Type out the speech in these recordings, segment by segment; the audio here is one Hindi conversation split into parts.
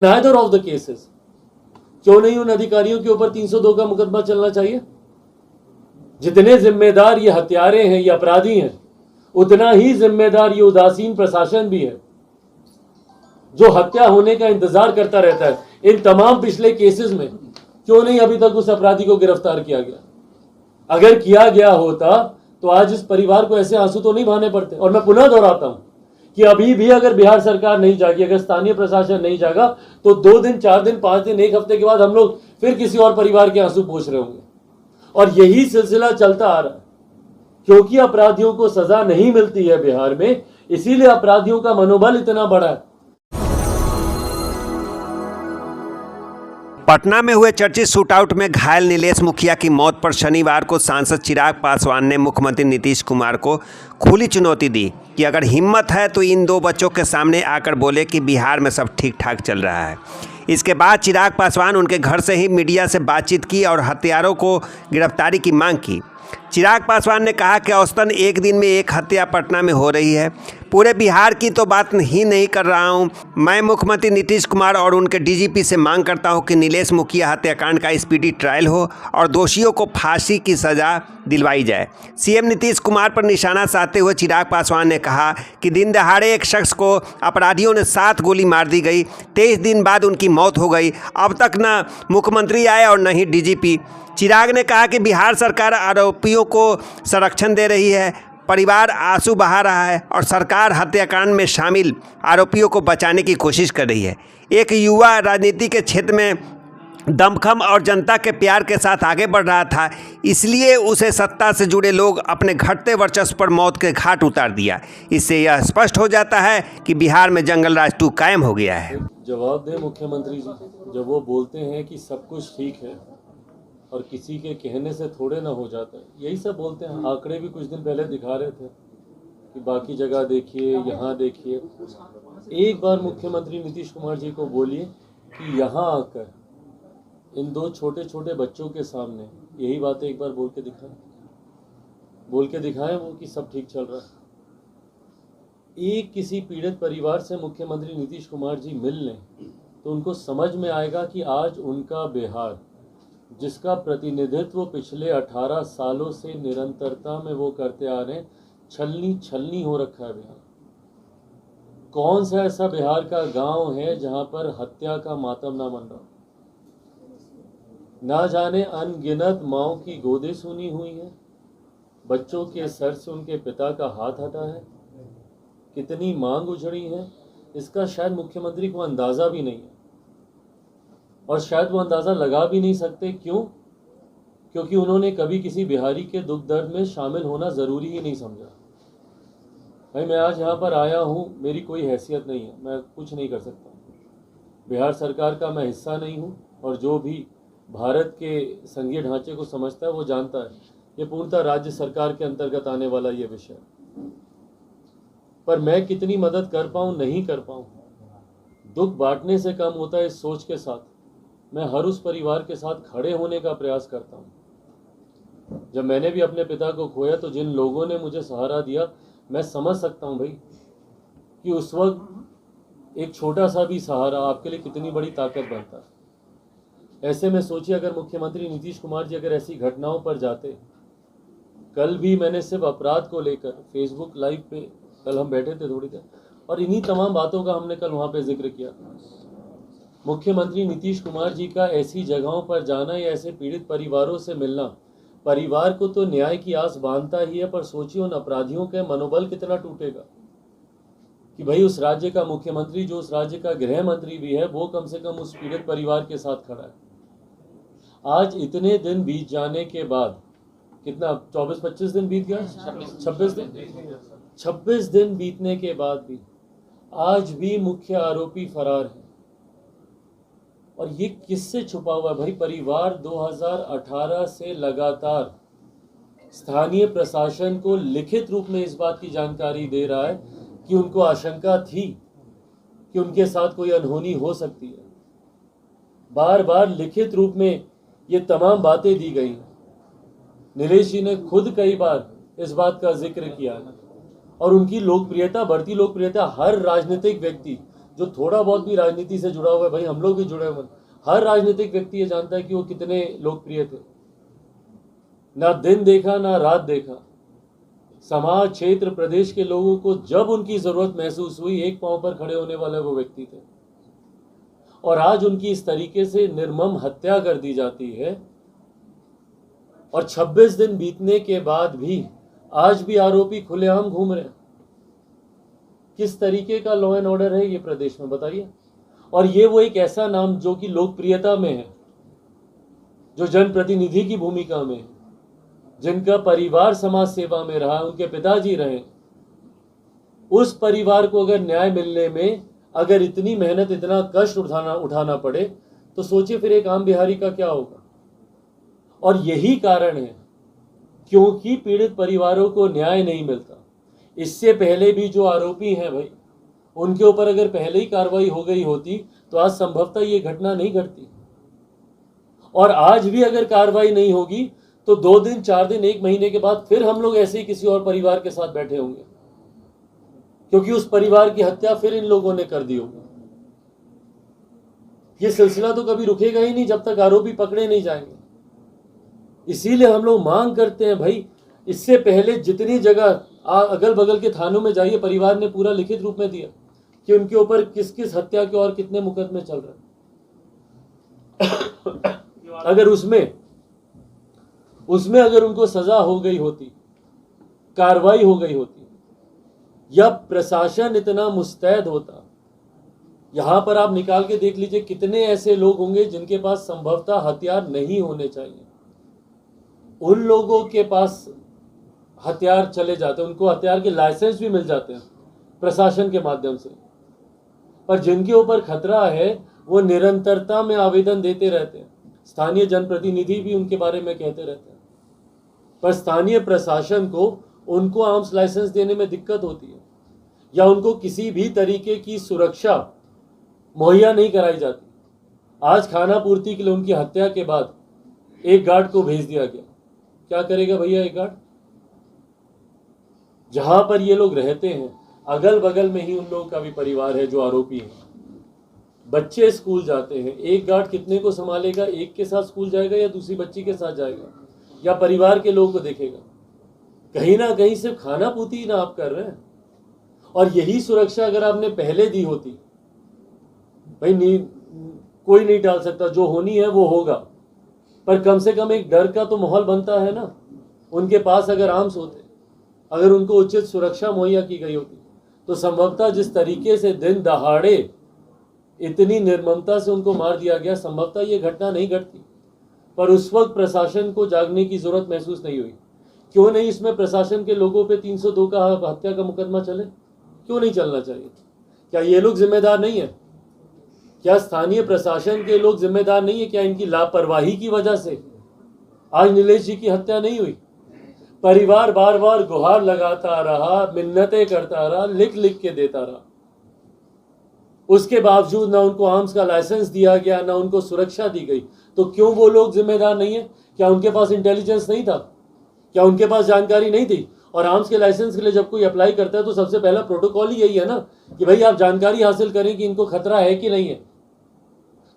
neither of the cases, क्यों नहीं उन अधिकारियों के ऊपर 302 का मुकदमा चलना चाहिए? जितने जिम्मेदार ये हत्यारे हैं, ये अपराधी हैं, उतना ही जिम्मेदार ये उदासीन प्रशासन भी है जो हत्या होने का इंतजार करता रहता है। इन तमाम पिछले केसेस में क्यों नहीं अभी तक उस अपराधी को गिरफ्तार किया गया? अगर किया गया होता तो आज इस परिवार को ऐसे आंसू तो नहीं बहाने पड़ते। और मैं पुनः दोहराता हूं कि अभी भी अगर बिहार सरकार नहीं जागी, अगर स्थानीय प्रशासन नहीं जागा, तो 2 दिन, 4 दिन, 5 दिन, 1 हफ्ते के बाद हम लोग फिर किसी और परिवार के आंसू पोंछ रहे होंगे। और यही सिलसिला चलता आ रहा है, क्योंकि अपराधियों को सजा नहीं मिलती है बिहार में, इसीलिए अपराधियों का मनोबल इतना बड़ा है। पटना में हुए चर्चित शूटआउट में घायल नीलेश मुखिया की मौत पर शनिवार को सांसद चिराग पासवान ने मुख्यमंत्री नीतीश कुमार को खुली चुनौती दी कि अगर हिम्मत है तो इन 2 बच्चों के सामने आकर बोले कि बिहार में सब ठीक ठाक चल रहा है। इसके बाद चिराग पासवान उनके घर से ही मीडिया से बातचीत की और हत्यारों को गिरफ्तारी की मांग की। चिराग पासवान ने कहा कि औसतन एक दिन में 1 हत्या पटना में हो रही है। पूरे बिहार की तो बात ही नहीं कर रहा हूं। मैं मुख्यमंत्री नीतीश कुमार और उनके डीजीपी से मांग करता हूं कि नीलेश मुखिया हत्याकांड का स्पीडी ट्रायल हो और दोषियों को फांसी की सज़ा दिलवाई जाए। सीएम नीतीश कुमार पर निशाना साधते हुए चिराग पासवान ने कहा कि दिन दहाड़े एक शख्स को अपराधियों ने 7 गोली मार दी गई। 23 दिन बाद उनकी मौत हो गई। अब तक न मुख्यमंत्री आए और न ही डीजीपी। चिराग ने कहा कि बिहार सरकार आरोपियों को संरक्षण दे रही है, परिवार आंसू बहा रहा है और सरकार हत्याकांड में शामिल आरोपियों को बचाने की कोशिश कर रही है। एक युवा राजनीति के क्षेत्र में दमखम और जनता के प्यार के साथ आगे बढ़ रहा था, इसलिए उसे सत्ता से जुड़े लोग अपने घटते वर्चस्व पर मौत के घाट उतार दिया। इससे यह स्पष्ट हो जाता है कि बिहार में जंगल राज 2 कायम हो गया है। जवाब दें मुख्यमंत्री जी, जब वो बोलते हैं कि सब कुछ ठीक है और किसी के कहने से थोड़े ना हो जाता है, यही सब बोलते हैं। आंकड़े भी कुछ दिन पहले दिखा रहे थे कि बाकी जगह देखिए, यहाँ देखिए। एक बार मुख्यमंत्री नीतीश कुमार जी को बोलिए कि यहाँ आकर इन 2 छोटे छोटे बच्चों के सामने यही बातें एक बार बोल के दिखाएं वो कि सब ठीक चल रहा है। एक किसी पीड़ित परिवार से मुख्यमंत्री नीतीश कुमार जी मिल लें तो उनको समझ में आएगा कि आज उनका बिहार, जिसका प्रतिनिधित्व पिछले 18 सालों से निरंतरता में वो करते आ रहे हैं, छलनी हो रखा है बिहार। कौन सा ऐसा बिहार का गांव है जहां पर हत्या का मातम ना मन रहा? ना जाने अनगिनत माओं की गोदें सुनी हुई हैं, बच्चों के सर से उनके पिता का हाथ हटा है, कितनी मांग उजड़ी है, इसका शायद मुख्यमंत्री को अंदाजा भी नहीं है। और शायद वो अंदाज़ा लगा भी नहीं सकते। क्यों? क्योंकि उन्होंने कभी किसी बिहारी के दुख दर्द में शामिल होना ज़रूरी ही नहीं समझा। भाई मैं आज यहाँ पर आया हूँ, मेरी कोई हैसियत नहीं है, मैं कुछ नहीं कर सकता। बिहार सरकार का मैं हिस्सा नहीं हूँ और जो भी भारत के संघीय ढांचे को समझता है वो जानता है ये पूर्णतः राज्य सरकार के अंतर्गत आने वाला ये विषय। पर मैं कितनी मदद कर पाऊँ, नहीं कर पाऊँ, दुख बांटने से कम होता है, इस सोच के साथ मैं हर उस परिवार के साथ खड़े होने का प्रयास करता हूँ। जब मैंने भी अपने पिता को खोया तो जिन लोगों ने मुझे सहारा दिया, मैं समझ सकता हूँ भाई कि उस वक्त एक छोटा सा भी सहारा आपके लिए कितनी बड़ी ताकत बनता है। ऐसे में सोचिए अगर मुख्यमंत्री नीतीश कुमार जी अगर ऐसी घटनाओं पर जाते। कल भी मैंने सिर्फ अपराध को लेकर फेसबुक लाइव पे, कल हम बैठे थे थोड़ी देर और इन्हीं तमाम बातों का हमने कल वहाँ पे जिक्र किया। मुख्यमंत्री नीतीश कुमार जी का ऐसी जगहों पर जाना या ऐसे पीड़ित परिवारों से मिलना परिवार को तो न्याय की आस बांधता ही है, पर सोचिए उन अपराधियों के मनोबल कितना टूटेगा कि भाई उस राज्य का मुख्यमंत्री, जो उस राज्य का गृह मंत्री भी है, वो कम से कम उस पीड़ित परिवार के साथ खड़ा है। आज इतने दिन बीत जाने के बाद, कितना 24-25 दिन बीत गया, 26 दिन बीतने के बाद भी आज भी मुख्य आरोपी फरार है। और ये किससे छुपा हुआ है भाई? परिवार 2018 से लगातार स्थानीय प्रशासन को लिखित रूप में इस बात की जानकारी दे रहा है कि उनको आशंका थी कि उनके साथ कोई अनहोनी हो सकती है। बार बार लिखित रूप में ये तमाम बातें दी गई हैं। नीलेश जी ने खुद कई बार इस बात का जिक्र किया है और उनकी लोकप्रियता, बढ़ती लोकप्रियता, हर राजनीतिक व्यक्ति जो थोड़ा बहुत भी राजनीति से जुड़ा हुआ है, भाई हम लोग भी जुड़े हुए हैं, हर राजनीतिक व्यक्ति ये जानता है कि वो कितने लोकप्रिय थे। ना दिन देखा ना रात देखा, समाज, क्षेत्र, प्रदेश के लोगों को जब उनकी जरूरत महसूस हुई एक पांव पर खड़े होने वाले वो व्यक्ति थे। और आज उनकी इस तरीके से निर्मम हत्या कर दी जाती है और 26 दिन बीतने के बाद भी आज भी आरोपी खुलेआम घूम रहे हैं। किस तरीके का लॉ एंड ऑर्डर है ये प्रदेश में, बताइए। और ये वो एक ऐसा नाम जो कि लोकप्रियता में है, जो जनप्रतिनिधि की भूमिका में है, जिनका परिवार समाज सेवा में रहा, उनके पिताजी रहे, उस परिवार को अगर न्याय मिलने में अगर इतनी मेहनत, इतना कष्ट उठाना पड़े तो सोचिए फिर एक आम बिहारी का क्या होगा। और यही कारण है क्योंकि पीड़ित परिवारों को न्याय नहीं मिलता। इससे पहले भी जो आरोपी हैं भाई, उनके ऊपर अगर पहले ही कार्रवाई हो गई होती तो आज संभवतः ये घटना नहीं घटती। और आज भी अगर कार्रवाई नहीं होगी तो 2 दिन, 4 दिन, 1 महीने के बाद फिर हम लोग ऐसे ही किसी और परिवार के साथ बैठे होंगे, क्योंकि उस परिवार की हत्या फिर इन लोगों ने कर दी होगी। ये सिलसिला तो कभी रुकेगा ही नहीं जब तक आरोपी पकड़े नहीं जाएंगे। इसीलिए हम लोग मांग करते हैं भाई, इससे पहले जितनी जगह अगल बगल के थानों में जाइए, परिवार ने पूरा लिखित रूप में दिया कि उनके ऊपर किस किस हत्या के और कितने मुकदमे चल रहे हैं। अगर उसमें अगर उनको सजा हो गई होती, कार्रवाई हो गई होती, या प्रशासन इतना मुस्तैद होता, यहां पर आप निकाल के देख लीजिए कितने ऐसे लोग होंगे जिनके पास संभवतः हथियार नहीं होने चाहिए, उन लोगों के पास हथियार चले जाते हैं, उनको हथियार के लाइसेंस भी मिल जाते हैं प्रशासन के माध्यम से। पर जिनके ऊपर खतरा है वो निरंतरता में आवेदन देते रहते हैं। स्थानीय जनप्रतिनिधि भी उनके बारे में कहते रहते हैं, पर स्थानीय प्रशासन को उनको आर्म्स लाइसेंस देने में दिक्कत होती है, या उनको किसी भी तरीके की सुरक्षा मुहैया नहीं कराई जाती। आज खाना पूर्ति के लिए उनकी हत्या के बाद एक गार्ड को भेज दिया गया। क्या करेगा भैया एक गार्ड? जहां पर ये लोग रहते हैं अगल बगल में ही उन लोगों का भी परिवार है जो आरोपी है। बच्चे स्कूल जाते हैं, एक गार्ड कितने को संभालेगा? एक के साथ स्कूल जाएगा या दूसरी बच्ची के साथ जाएगा, या परिवार के लोगों को देखेगा? कहीं ना कहीं सिर्फ खाना पूर्ति ना आप कर रहे हैं। और यही सुरक्षा अगर आपने पहले दी होती, भाई कोई नहीं टाल सकता, जो होनी है वो होगा, पर कम से कम एक डर का तो माहौल बनता है ना। उनके पास अगर आर्म्स होते, अगर उनको उचित सुरक्षा मुहैया की गई होती, तो संभवतः जिस तरीके से दिन दहाड़े इतनी निर्ममता से उनको मार दिया गया, संभवतः ये घटना नहीं घटती। पर उस वक्त प्रशासन को जागने की जरूरत महसूस नहीं हुई। क्यों नहीं इसमें प्रशासन के लोगों पे 302 का हत्या का मुकदमा चले? क्यों नहीं चलना चाहिए? क्या ये लोग जिम्मेदार नहीं है? क्या स्थानीय प्रशासन के लोग जिम्मेदार नहीं है? क्या इनकी लापरवाही की वजह से आज नीलेश जी की हत्या नहीं हुई? परिवार बार बार गुहार लगाता रहा, मिन्नतें करता रहा, लिख लिख के देता रहा, उसके बावजूद ना उनको आर्म्स का लाइसेंस दिया गया, ना उनको सुरक्षा दी गई। तो क्यों वो लोग जिम्मेदार नहीं है? क्या उनके पास इंटेलिजेंस नहीं था? क्या उनके पास जानकारी नहीं थी? और आर्म्स के लाइसेंस के लिए जब कोई अप्लाई करता है तो सबसे पहला प्रोटोकॉल ही यही है ना कि भाई आप जानकारी हासिल करें कि इनको खतरा है कि नहीं है।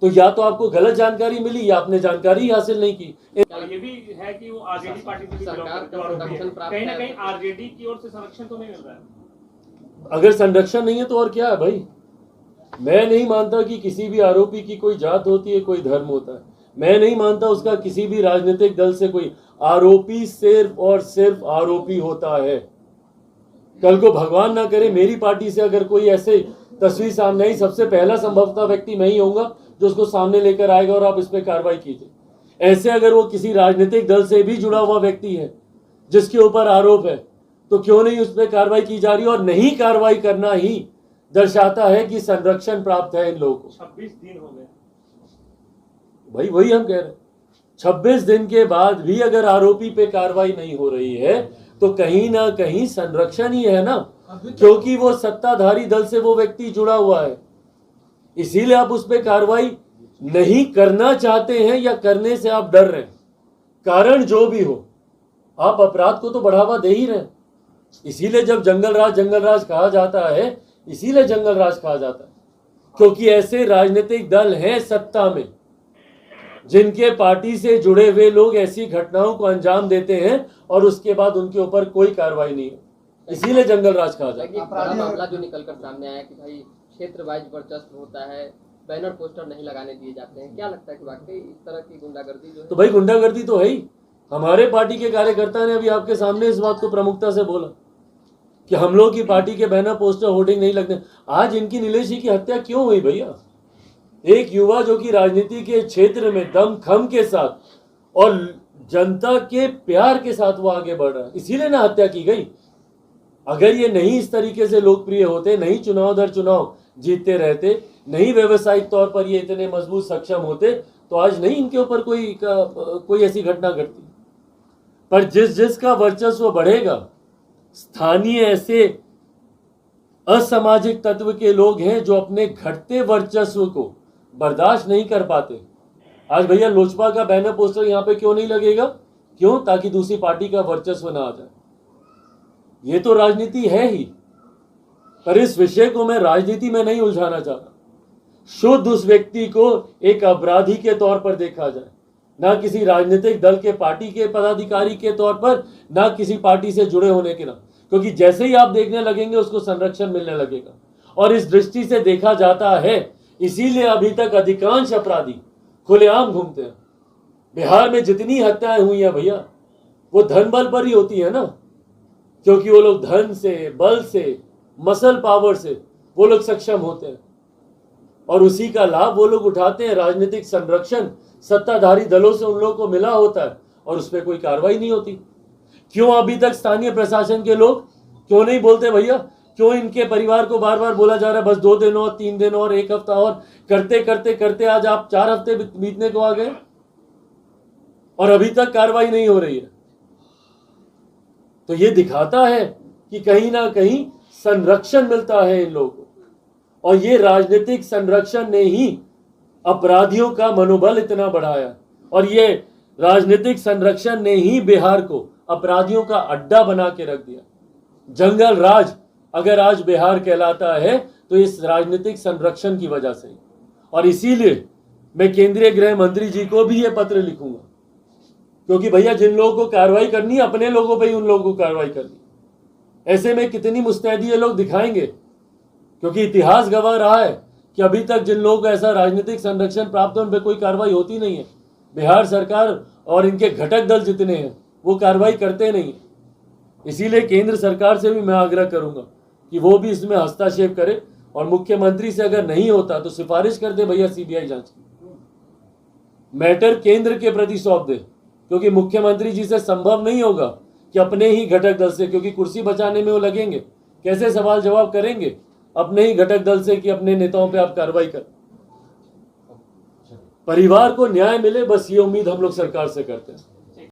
तो या तो आपको गलत जानकारी मिली या आपने जानकारी ही हासिल नहीं की। ये भी है कि वो आरजेडी पार्टी से भी बिलोंग करते हैं, कहीं ना कहीं आरजेडी की ओर से संरक्षण तो नहीं मिल रहा है। अगर संरक्षण नहीं है तो और क्या है भाई? मैं नहीं मानता कि किसी भी आरोपी की कोई जात होती है, कोई धर्म होता है। मैं नहीं मानता उसका किसी भी राजनीतिक दल से कोई। आरोपी सिर्फ और सिर्फ आरोपी होता है। कल को भगवान ना करे मेरी पार्टी से अगर कोई ऐसे तस्वीर सामने आई, सबसे पहला संभवतः व्यक्ति मैं ही होऊंगा जो उसको सामने लेकर आएगा और आप इस पर कार्रवाई कीजिए। ऐसे अगर वो किसी राजनीतिक दल से भी जुड़ा हुआ व्यक्ति है जिसके ऊपर आरोप है, तो क्यों नहीं उस पर कार्रवाई की जा रही? और नहीं कार्रवाई करना ही दर्शाता है कि संरक्षण प्राप्त है इन लोगों को। 26 दिन हो गए भाई, वही हम कह रहे हैं। 26 दिन के बाद भी अगर आरोपी पे कार्रवाई नहीं हो रही है तो कहीं ना कहीं संरक्षण ही है ना, क्योंकि वो सत्ताधारी दल से वो व्यक्ति जुड़ा हुआ है। इसीलिए आप उस पर कार्रवाई नहीं करना चाहते हैं या करने से आप डर रहे हैं। कारण जो भी हो, आप अपराध को तो बढ़ावा दे ही रहे हैं। इसीलिए जब जंगल राज कहा जाता है, इसीलिए जंगल राज कहा जाता है क्योंकि ऐसे राजनीतिक दल हैं सत्ता में जिनके पार्टी से जुड़े हुए लोग ऐसी घटनाओं को अंजाम देते हैं और उसके बाद उनके ऊपर कोई कार्रवाई नहीं है, इसीलिए जंगल राज कहा जाता है। एक बड़ा मामला जो निकलकर सामने आया कि भाई क्षेत्र वाइज वर्चस्व होता है, बैनर पोस्टर नहीं लगाने दिए जाते हैं, क्या लगता है कि वाकई इस तरह की गुंडागर्दी जो है? तो भाई गुंडागर्दी तो है ही। हमारे पार्टी के कार्यकर्ता ने अभी आपके सामने इस बात को प्रमुखता से बोला कि हम लोग की पार्टी के बैनर पोस्टर होर्डिंग नहीं लगते। आज इनकी नीलेश जी की हत्या क्यों हुई भैया? एक युवा जो कि राजनीति के क्षेत्र में दमखम के साथ और जनता के प्यार के साथ वो आगे बढ़ रहा है, इसीलिए ना हत्या की गई। अगर ये नहीं इस तरीके से लोकप्रिय होते, नहीं चुनाव दर चुनाव जीतते रहते, नहीं व्यवसायिक तौर पर ये इतने मजबूत सक्षम होते, तो आज नहीं इनके ऊपर कोई ऐसी घटना घटती। पर जिसका वर्चस्व बढ़ेगा, स्थानीय ऐसे असामाजिक तत्व के लोग हैं जो अपने घटते वर्चस्व को बर्दाश्त नहीं कर पाते। आज भैया लोजपा का बैनर पोस्टर यहाँ पे क्यों नहीं लगेगा? क्यों? ताकि दूसरी पार्टी का वर्चस्व ना आ जाए। ये तो राजनीति है ही, पर इस विषय को मैं राजनीति में नहीं उलझाना चाहता। शुद्ध उस व्यक्ति को एक अपराधी के तौर पर देखा जाए, ना किसी राजनीतिक दल के पार्टी के पदाधिकारी के तौर पर, ना किसी पार्टी से जुड़े होने के नाम, क्योंकि जैसे ही आप देखने लगेंगे उसको संरक्षण मिलने लगेगा। और इस दृष्टि से देखा जाता है, इसीलिए अभी तक अधिकांश अपराधी खुलेआम घूमते हैं। बिहार में जितनी हत्याएं हुई हैं भैया, वो धन बल पर ही होती है ना, क्योंकि वो लोग धन से, बल से, मसल पावर से वो लोग सक्षम होते हैं और उसी का लाभ वो लोग उठाते हैं। राजनीतिक संरक्षण सत्ताधारी दलों से उन लोगों को मिला होता है और उस पर कोई कार्रवाई नहीं होती। क्यों अभी तक स्थानीय प्रशासन के लोग क्यों नहीं बोलते भैया? क्यों इनके परिवार को बार बार बोला जा रहा है बस 2 दिन और 3 दिन और 1 हफ्ता और, करते करते करते आज आप 4 हफ्ते बीतने को आ गए और अभी तक कार्रवाई नहीं हो रही है। तो ये दिखाता है कि कहीं ना कहीं संरक्षण मिलता है इन लोगों को, और ये राजनीतिक संरक्षण ने ही अपराधियों का मनोबल इतना बढ़ाया, और ये राजनीतिक संरक्षण ने ही बिहार को अपराधियों का अड्डा बना के रख दिया। जंगल राज अगर आज बिहार कहलाता है तो इस राजनीतिक संरक्षण की वजह से। और इसीलिए मैं केंद्रीय गृह मंत्री जी को भी ये पत्र लिखूंगा, क्योंकि भैया जिन लोगों को कार्रवाई करनी है अपने लोगों पे ही उन लोगों को कार्रवाई करनी। ऐसे में कितनी मुस्तैदी ये लोग दिखाएंगे, क्योंकि इतिहास गवाह रहा है कि अभी तक जिन लोगों को ऐसा राजनीतिक संरक्षण प्राप्त हो उन पर कोई कार्रवाई होती नहीं है। बिहार सरकार और इनके घटक दल जितने हैं वो कार्रवाई करते नहीं। इसीलिए केंद्र सरकार से भी मैं आग्रह करूंगा कि वो भी इसमें हस्तक्षेप करे, और मुख्यमंत्री से अगर नहीं होता तो सिफारिश कर दे भैया सीबीआई जांच की, मैटर केंद्र के प्रति सौंप दे, क्योंकि मुख्यमंत्री जी से संभव नहीं होगा कि अपने ही घटक दल से, क्योंकि कुर्सी बचाने में वो लगेंगे, कैसे सवाल जवाब करेंगे अपने ही घटक दल से कि अपने नेताओं पे आप कार्रवाई कर। परिवार को न्याय मिले, बस ये उम्मीद हम लोग सरकार से करते हैं।